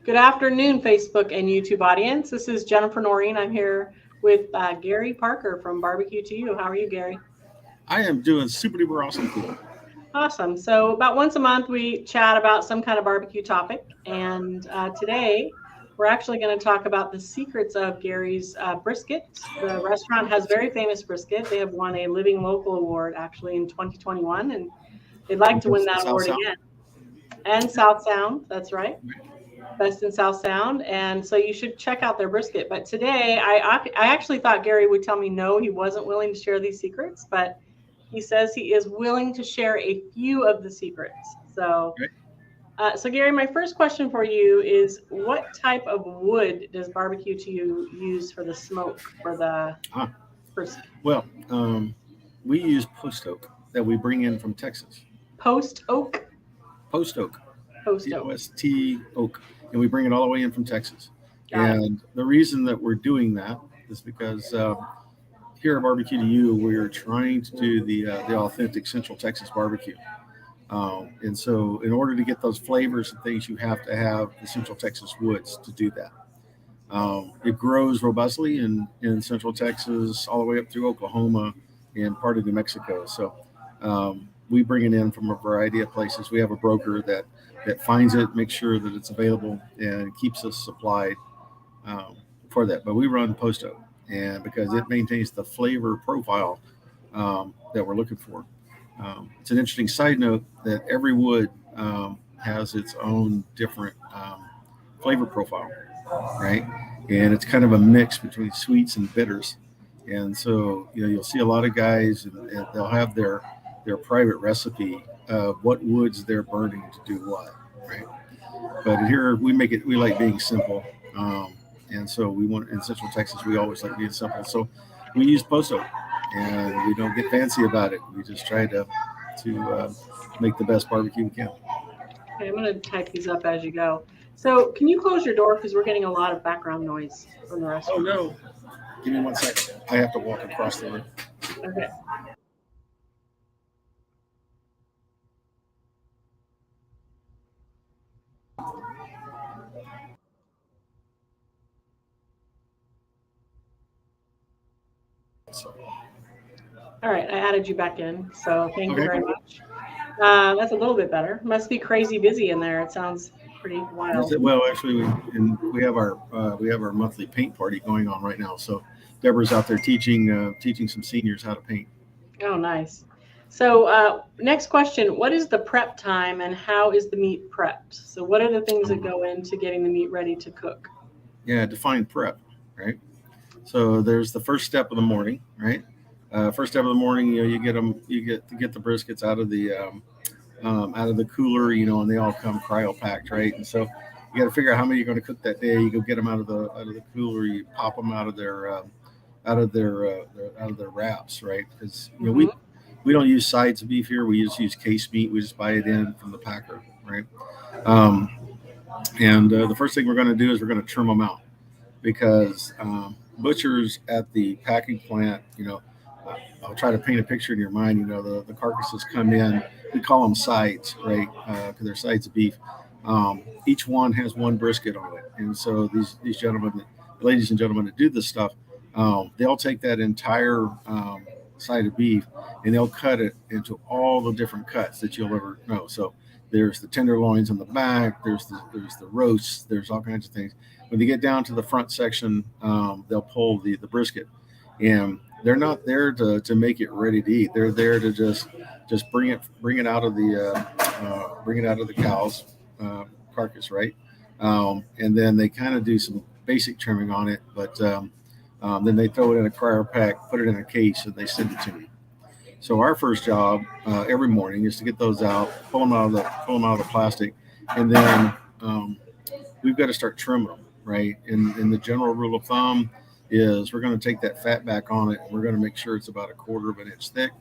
Good afternoon, Facebook and YouTube audience. This is Jennifer Noreen. I'm here with Gary Parker from BBQ2U. How are you, Gary? I am doing super duper awesome cool. Awesome. So, about once a month, we chat about some kind of barbecue topic. And today, we're actually going to talk about the secrets of Gary's brisket. The restaurant has very famous brisket. They have won a Living Local Award actually in 2021, and they'd like to win that South award South. again. And South Sound, that's right. Best in South Sound, and so you should check out their brisket. But today, I actually thought Gary would tell me no, he wasn't willing to share these secrets, but he says he is willing to share a few of the secrets. Right? So Gary, my first question for you is, what type of wood does barbecue to you use for the smoke for the Ah, brisket? well, we use post oak that we bring in from Texas. Post oak, Post oak, post oak. POST oak, and we bring it all the way in from Texas. Got it. And the reason that we're doing that is because here at Barbecue to You, we're trying to do the authentic Central Texas barbecue. And so, in order to get those flavors and things, you have to have the Central Texas woods to do that. It grows robustly in Central Texas, all the way up through Oklahoma and part of New Mexico. So we bring it in from a variety of places. We have a broker that finds it, makes sure that it's available, and keeps us supplied um, for that. But we run post oak, and because it maintains the flavor profile that we're looking for. It's an interesting side note that every wood has its own different flavor profile, right? And it's kind of a mix between sweets and bitters. And so, you'll see a lot of guys, and they'll have their private recipe of what woods they're burning to do what, right? But here we like being simple. And so we want in Central Texas, we always like being simple. So we use post oak, and we don't get fancy about it. We just try to make the best barbecue we can. Okay, I'm going to type these up as you go. So, can you close your door because we're getting a lot of background noise from the Oh restaurant? no! Give me 1 second. I have to walk across the room. Okay. So, All right, I added you back in, so thank you okay. very much. That's a little bit better. Must be crazy busy in there. It sounds pretty wild. Well, actually, we have our monthly paint party going on right now. So Deborah's out there teaching some seniors how to paint. Oh, nice. So, next question: what is the prep time, and how is the meat prepped? So, what are the things that Um, go into getting the meat ready to cook? yeah, define prep, right? So there's the first step of the morning, right? First step of the morning, you get to get the briskets out of the cooler, and they all come cryo packed, right? And so you got to figure out how many you're going to cook that day. You go get them out of the cooler. You pop them out of their wraps, right? Because Hmm. we don't use sides of beef here. We just use case meat. We just buy it in from the packer, right? Um, and the first thing we're going to do is we're going to trim them out because butchers at the packing plant, uh, I'll try to paint a picture in your mind. The carcasses come in. We call them sides, right? Because they're sides of beef. Each one has one brisket on it, and so these gentlemen, ladies and gentlemen that do this stuff, they'll take that entire side of beef and they'll cut it into all the different cuts that you'll ever know. So there's the tenderloins on the back. There's the roasts. There's all kinds of things. When they get down to the front section, they'll pull the brisket, and they're not there to make it ready to eat. They're there to just bring it out of the cow's carcass, right? And then they kind of do some basic trimming on it, but then they throw it in a cryo pack, put it in a case, and they send it to me. So our first job every morning is to get those out, pull them out of the plastic, and then we've got to start trimming them, right? And the general rule of thumb is we're going to take that fat back on it, and we're going to make sure it's about a quarter of an inch thick,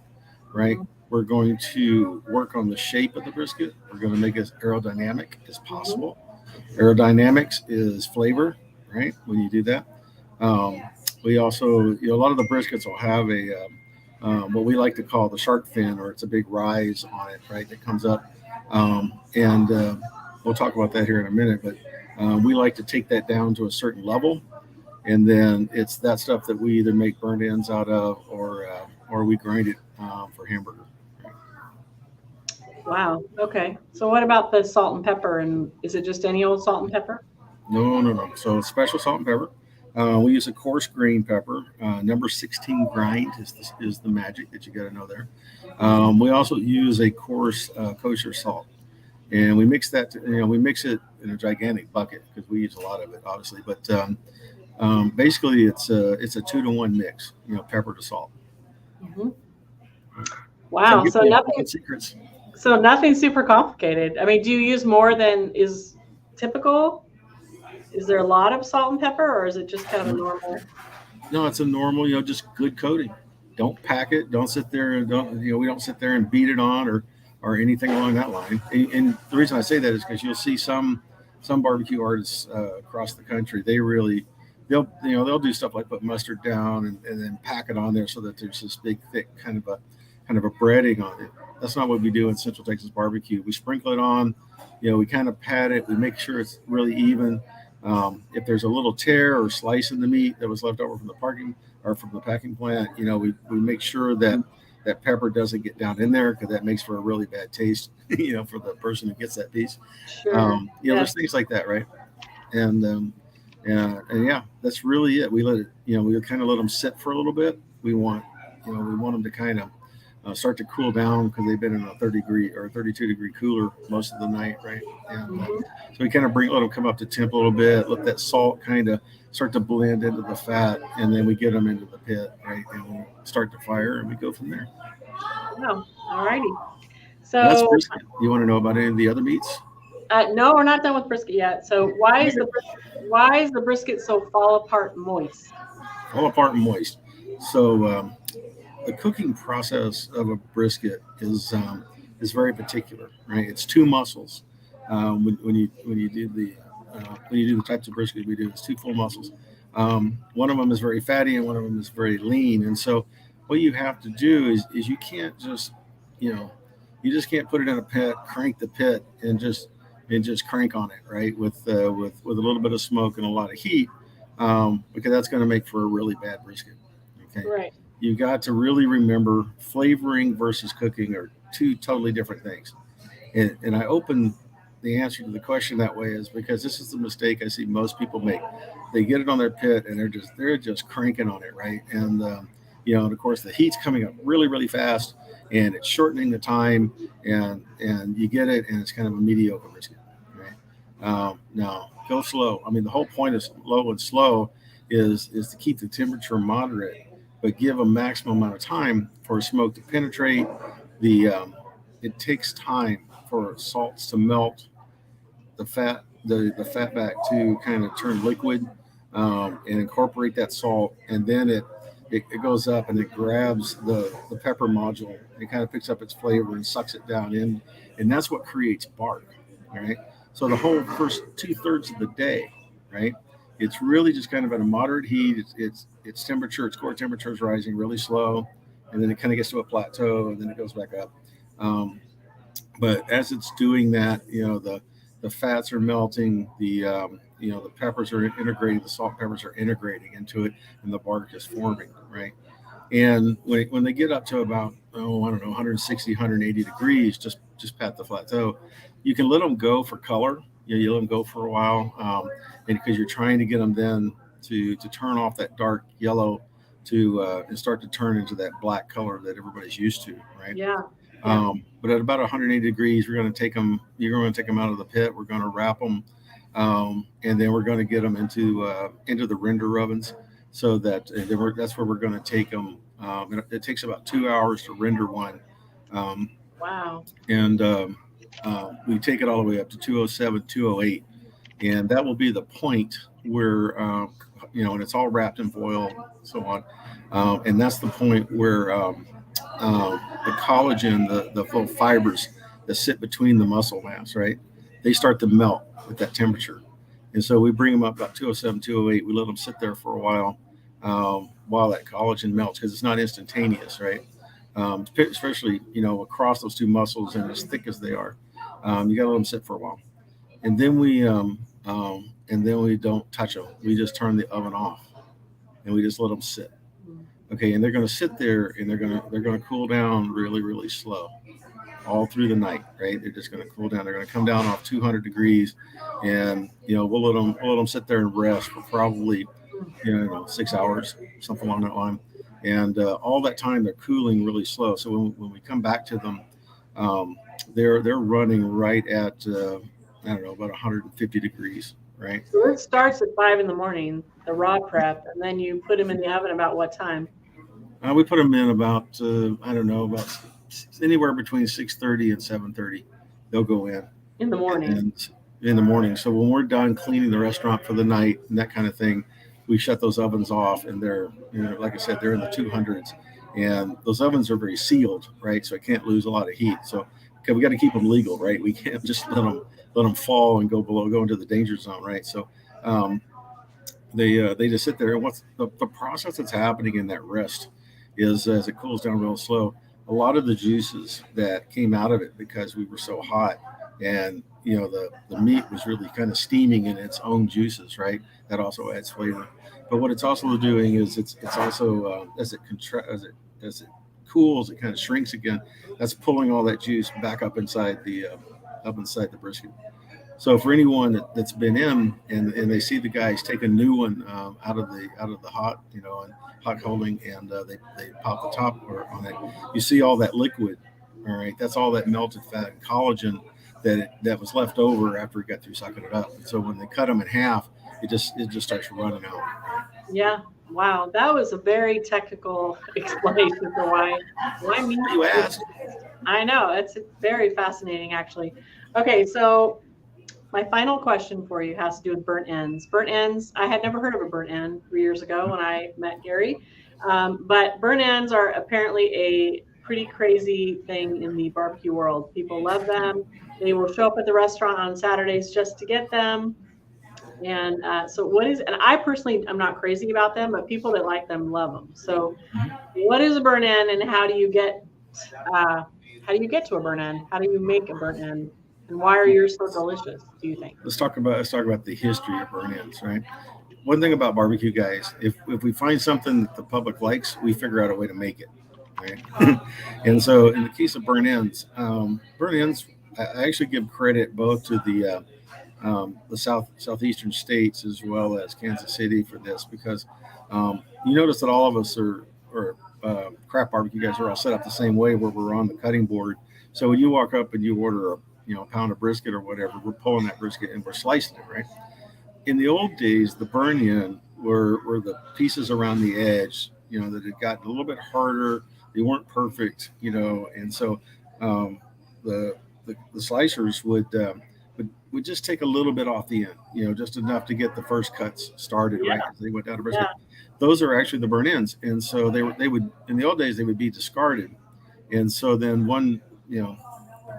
right? Hmm. We're going to work on the shape of the brisket. We're going to make it as aerodynamic as Hmm. possible. Aerodynamics is flavor, right? When you do that, um, we also, a lot of the briskets will have what we like to call the shark fin, or it's a big rise on it, right? That comes up, and we'll talk about that here in a minute. But We like to take that down to a certain level, and then it's that stuff that we either make burnt ends out of, or we grind it for hamburger. Wow. Okay. So what about the salt and pepper? And is it just any old salt and pepper? No, no, no. So special salt and pepper. We use a coarse grain pepper. Number 16 grind is the magic that you got to know there. We also use a coarse kosher salt, and we mix that. We mix it in a gigantic bucket because we use a lot of it, obviously. But basically, it's a 2-to-1 mix. Pepper to salt. Hmm. So I'm Wow. giving you all the secrets. So nothing super complicated. I mean, do you use more than is typical? Is there a lot of salt and pepper, or is it just kind of a normal? No, it's a normal, just good coating. Don't pack it. Don't sit there and we don't sit there and beat it on or anything along that line. And the reason I say that is because you'll see some barbecue artists across the country. They'll do stuff like put mustard down and then pack it on there so that there's this big thick kind of a breading on it. That's not what we do in Central Texas barbecue. We sprinkle it on. We kind of pat it. We make sure it's really even. If there's a little tear or slice in the meat that was left over from the parking or from the packing plant, we make sure that that pepper doesn't get down in there because that makes for a really bad taste, for the person who gets that piece. Sure. There's things like that, right? And yeah, that's really it. We let it, we kind of let them sit for a little bit. We want them to kind of start to cool down because they've been in a 30-degree or 32-degree cooler most of the night, right? And Hmm. so we kind of let them come up to temp a little bit, let that salt kind of start to blend into the fat, and then we get them into the pit, right? And we start the fire, and we go from there. Wow. All righty. And that's So brisket. You want to know about any of the other meats? no, we're not done with brisket yet. So why is the brisket so fall apart moist? Fall apart and moist. So the cooking process of a brisket is very particular, right? It's two muscles. When you do the types of brisket we do, it's two full muscles. One of them is very fatty, and one of them is very lean. And so, what you have to do is you can't just, you know, you just can't put it in a pit, crank the pit, and just crank on it, right? With a little bit of smoke and a lot of heat, because that's going to make for a really bad brisket. Okay, Right. you got to really remember flavoring versus cooking are two totally different things. And I open the answer to the question that way is because this is the mistake I see most people make. They get it on their pit and they're just cranking on it, right? And of course the heat's coming up really really fast, and it's shortening the time, and you get it, and it's kind of a mediocre brisket, right? Now go slow. I mean, the whole point of low and slow is to keep the temperature moderate, but give a maximum amount of time for smoke to penetrate. The It takes time for salts to melt, the fat back to kind of turn liquid, and incorporate that salt, and then it goes up and it grabs the pepper module. It kind of picks up its flavor and sucks it down in, and that's what creates bark. All right. So the whole first 2/3 of the day, right? It's really just kind of at a moderate heat. Its temperature, its core temperature is rising really slow, and then it kind of gets to a plateau, and then it goes back up. Um, but as it's doing that, the fats are melting, the peppers are integrating, the salt peppers are integrating into it, and the bark is forming, right? And when they get up to about, I don't know, 160, 180 degrees, just pat the plateau. You can let them go for color. You let them go for a while, and because you're trying to get them then to turn off that dark yellow to and start to turn into that black color that everybody's used to, right? Yeah. Yeah. But at about 180 degrees, we're going to take them. You're going to take them out of the pit. We're going to wrap them, and then we're going to get them into the render ovens, so that that's where we're going to take them. It takes about 2 hours to render one, um, Wow. and we take it all the way up to 207, 208, and that will be the point where and it's all wrapped in foil, so on, and that's the point where the collagen, the full fibers that sit between the muscle mass, right? They start to melt at that temperature. And so we bring them up about 207, 208. We let them sit there for a while that collagen melts because it's not instantaneous, right? Especially, across those two muscles and as thick as they are. You got to let them sit for a while. And then and then we don't touch them. We just turn the oven off, and we just let them sit. Okay, and they're going to sit there, and they're going to cool down really, really slow all through the night, right? They're just going to cool down. They're going to come down off 200 degrees, and we'll let them sit there and rest for probably 6 hours, something along that line. And all that time they're cooling really slow. So when we come back to them, they're running right at I don't know, about 150 degrees, right? So it starts at 5 in the morning, the raw prep, and then you put them in the oven about what time? We put them in about I don't know, about anywhere between 6:30 and 7:30. They'll go in the morning. and in the morning. So when we're done cleaning the restaurant for the night and that kind of thing, we shut those ovens off, and they're like I said, they're in the 200s, and those ovens are very sealed, right? So it can't lose a lot of heat. So okay, we got to keep them legal, right? We can't just let them fall and go into the danger zone, right? So um, they just sit there, and what's the process that's happening in that rest is as it cools down real slow, a lot of the juices that came out of it because we were so hot, and the meat was really kind of steaming in its own juices, right? That also adds flavor. But what it's also doing is it's also as it cools, it kind of shrinks again. That's pulling all that juice back up inside the brisket. So for anyone that's been in, and they see the guys take a new one out of the hot, and hot holding, and they pop the top on it, you see all that liquid. All right, that's all that melted fat and collagen that was left over after it got through sucking it up. And so when they cut them in half, it just starts running out. Yeah. Wow. That was a very technical explanation for why meat. You asked. I know. It's very fascinating, actually. Okay, so my final question for you has to do with burnt ends. Burnt ends, I had never heard of a burnt end 3 years ago when I met Gary. But burnt ends are apparently a pretty crazy thing in the barbecue world. People love them. They will show up at the restaurant on Saturdays just to get them. And and I personally, I'm not crazy about them, but people that like them love them. So what is a burnt end, and how do you get to a burnt end? How do you make a burnt end? And why are yours so delicious, do you think? Let's talk about the history of burn ends, right? One thing about barbecue, guys, if we find something that the public likes, we figure out a way to make it, right? And so in the case of burn ends, I actually give credit both to the southeastern states as well as Kansas City for this, because you notice that all of us are craft barbecue guys are all set up the same way, where we're on the cutting board. So when you walk up and you order a pound of brisket or whatever, we're pulling that brisket and we're slicing it, right? In the old days, the burn in were the pieces around the edge, that had gotten a little bit harder. They weren't perfect, and so um, the, the slicers would just take a little bit off the end, just enough to get the first cuts started, Yeah. right? As they went down to brisket. Yeah. Those are actually the burn ends, and so they would in the old days they would be discarded, and so then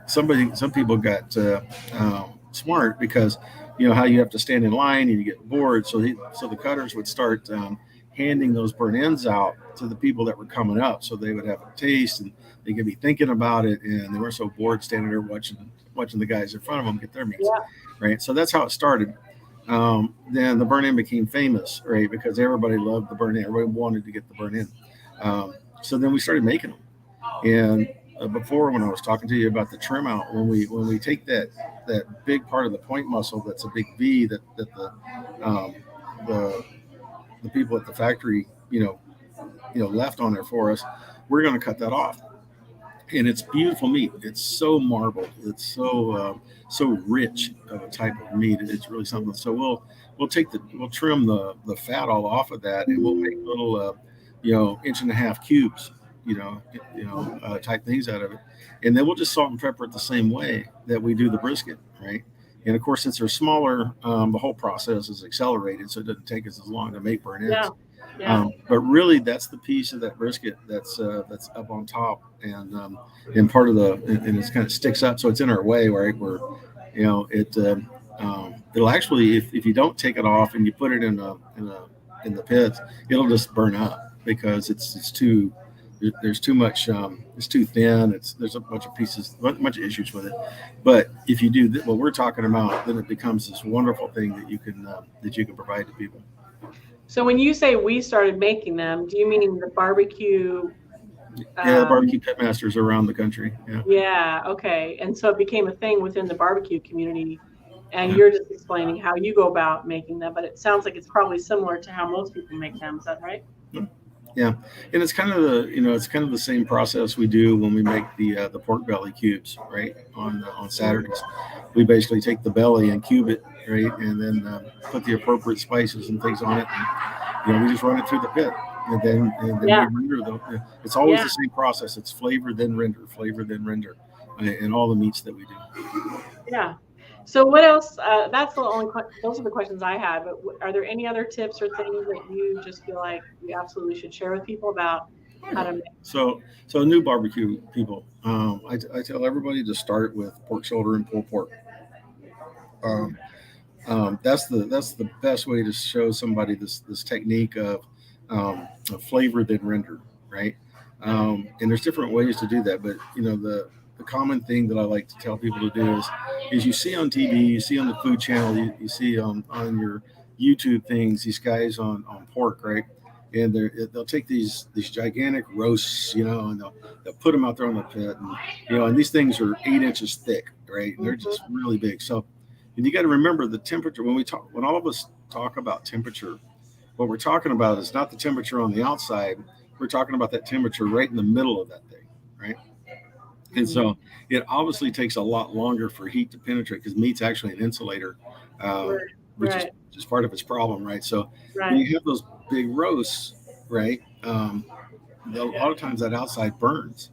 some people got smart, because how you have to stand in line and you get bored, so the cutters would start handing those burn ends out to the people that were coming up, so they would have a taste and they could be thinking about it, and they weren't so bored standing there watching the guys in front of them get their meats, Yeah. right? So that's how it started. Then the burn end became famous, right? Because everybody loved the burn end. Everybody wanted to get the burn end. So then we started making them. And before, when I was talking to you about the trim out, when we take that big part of the point muscle, that's a big V that um, the the people at the factory left on there for us, we're going to cut that off, and it's beautiful meat. It's so marbled. It's so rich of a type of meat. It's really something. So we'll trim the fat all off of that, and we'll make little inch and a half cubes, type things out of it, and then we'll just salt and pepper it the same way that we do the brisket, right? And of course, since they're smaller, the whole process is accelerated, so it doesn't take us as long to make burn Yeah. ends. Yeah. But really, that's the piece of that brisket that's up on top, and part of and it kind of sticks up, so it's in our way, right? Where it'll actually, if you don't take it off and you put it in the pit, it'll just burn up because it's too there's too much. It's too thin. There's a bunch of pieces, a bunch of issues with it. But if you do what we're talking about, then it becomes this wonderful thing that you can provide to people. So when you say we started making them, do you mean the barbecue? Yeah, barbecue pitmasters around the country. Yeah. Yeah. Okay. And so it became a thing within the barbecue community. And Yeah. you're just explaining how you go about making them, but it sounds like it's probably similar to how most people make them. Is that right? Yeah, and it's kind of the same process we do when we make the pork belly cubes, right? On Saturdays, we basically take the belly and cube it, right, and then put the appropriate spices and things on it. And, we just run it through the pit, and then Yeah. we render them. It's always Yeah. the same process. It's flavor then render, in all the meats that we do. Yeah. So what else? Those are the questions I had. But are there any other tips or things that you just feel like you absolutely should share with people about how to make? So new barbecue people, I tell everybody to start with pork shoulder and pulled pork. That's the best way to show somebody this technique of flavor then render, right? And there's different ways to do that, but the common thing that I like to tell people to do is you see on TV, you see on the food channel, you see on your YouTube things, these guys on pork, right? And they'll take these gigantic roasts, and they'll put them out there on the pit, and these things are 8 inches thick, right? And they're just really big. So, and you got to remember the temperature when all of us talk about temperature, what we're talking about is not the temperature on the outside. We're talking about that temperature right in the middle of that thing, right? And so it obviously takes a lot longer for heat to penetrate because meat's actually an insulator, which is just part of its problem, right? So when you have those big roasts, right, a lot of times that outside burns.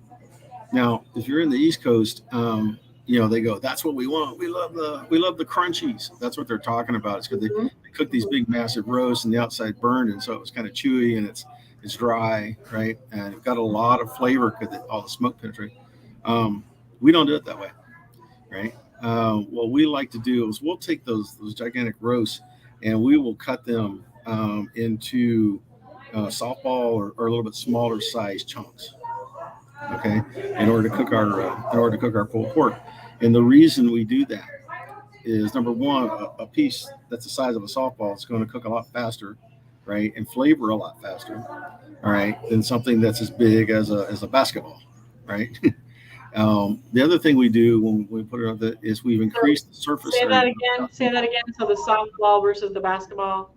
Now, if you're in the East Coast, they go, that's what we want. We love the crunchies. That's what they're talking about. It's because they cook these big, massive roasts and the outside burned, and so it was kind of chewy and it's dry, right? And it got a lot of flavor because all the smoke penetrates. We don't do it that way, right? What we like to do is we'll take those gigantic roasts and we will cut them into softball or a little bit smaller size chunks. Okay, in order to cook our pulled pork, and the reason we do that is number one, a piece that's the size of a softball is going to cook a lot faster, right, and flavor a lot faster, all right, than something that's as big as a basketball, right? The other thing we do when we put it on is we've increased the surface Say area. Say that again. So the softball versus the basketball.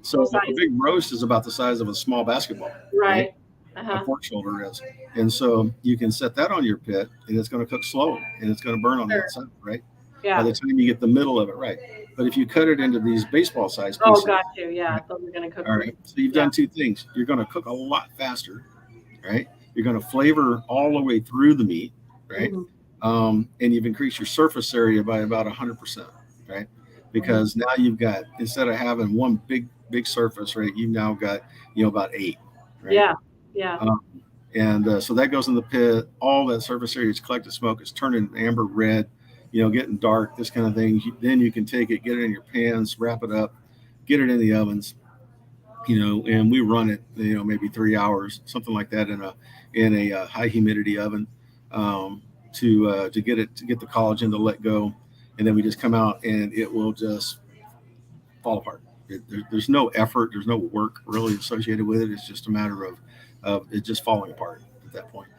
So a big roast is about the size of a small basketball, right? A pork shoulder is, and so you can set that on your pit, and it's going to cook slow, and it's going to burn on the outside, right? Yeah. By the time you get the middle of it, right? But if you cut it into these baseball size pieces, got you. Yeah, those are going to cook. All right. So you've done two things. You're going to cook a lot faster, right? You're going to flavor all the way through the meat, right? And you've increased your surface area by about 100%, right? Because now you've got, instead of having one big surface, right, you've now got about 8, right? Yeah. So that goes in the pit. All that surface area is collected smoke. It's turning amber red, getting dark, this kind of thing. Then you can take it, get it in your pans, wrap it up, get it in the ovens, and we run it, maybe 3 hours, something like that in a high humidity oven to get the collagen to let go. And then we just come out and it will just fall apart. There's no effort. There's no work really associated with it. It's just a matter of it just falling apart at that point.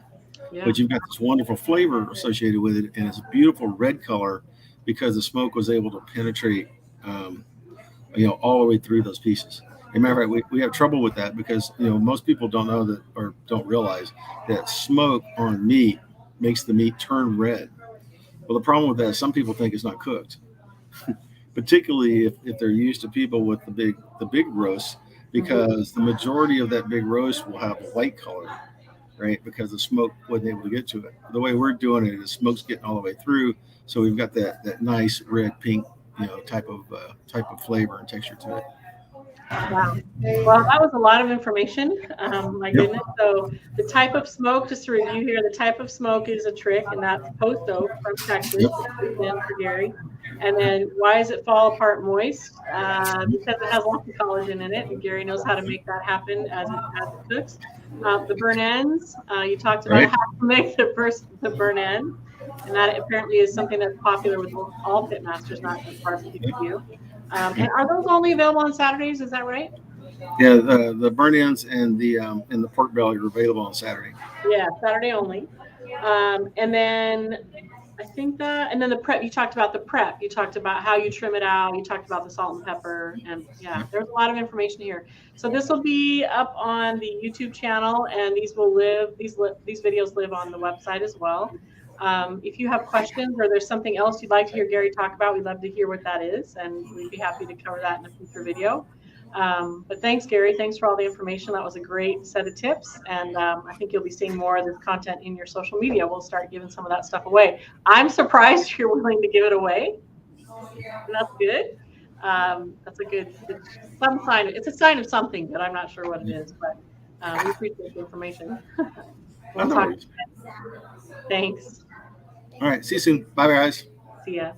Yeah. But you've got this wonderful flavor associated with it, and it's a beautiful red color because the smoke was able to penetrate, all the way through those pieces. As a matter of fact, we have trouble with that because most people don't know that or don't realize that smoke on meat makes the meat turn red. Well, the problem with that is some people think it's not cooked, particularly if they're used to people with the big roasts, because the majority of that big roast will have a white color, right? Because the smoke wasn't able to get to it. The way we're doing it is smoke's getting all the way through, so we've got that nice red pink, type of flavor and texture to it. Wow. Well, that was a lot of information. My goodness. So the type of smoke, just to review here, the type of smoke is a trick, and that's post oak from Texas. For Gary. And then why does it fall apart moist? Because it has lots of collagen in it, and Gary knows how to make that happen as it cooks. The burn ends. You talked about Right. how to make the burn end, and that apparently is something that's popular with all pit masters, not just BBQ2U. And are those only available on Saturdays? Is that right? Yeah, the burn ends and the pork belly are available on Saturday. Yeah, Saturday only. And then I think that, and then the prep, you talked about the prep. You talked about how you trim it out. You talked about the salt and pepper. And yeah, there's a lot of information here. So this will be up on the YouTube channel, and these videos live on the website as well. If you have questions or there's something else you'd like to hear Gary talk about, we'd love to hear what that is, and we'd be happy to cover that in a future video. But thanks, Gary. Thanks for all the information. That was a great set of tips. And I think you'll be seeing more of this content in your social media. We'll start giving some of that stuff away. I'm surprised you're willing to give it away. That's good. That's a good, some sign. It's a sign of something, but I'm not sure what it is. But we appreciate the information. We'll talk. Thanks. All right. See you soon. Bye, guys. See ya.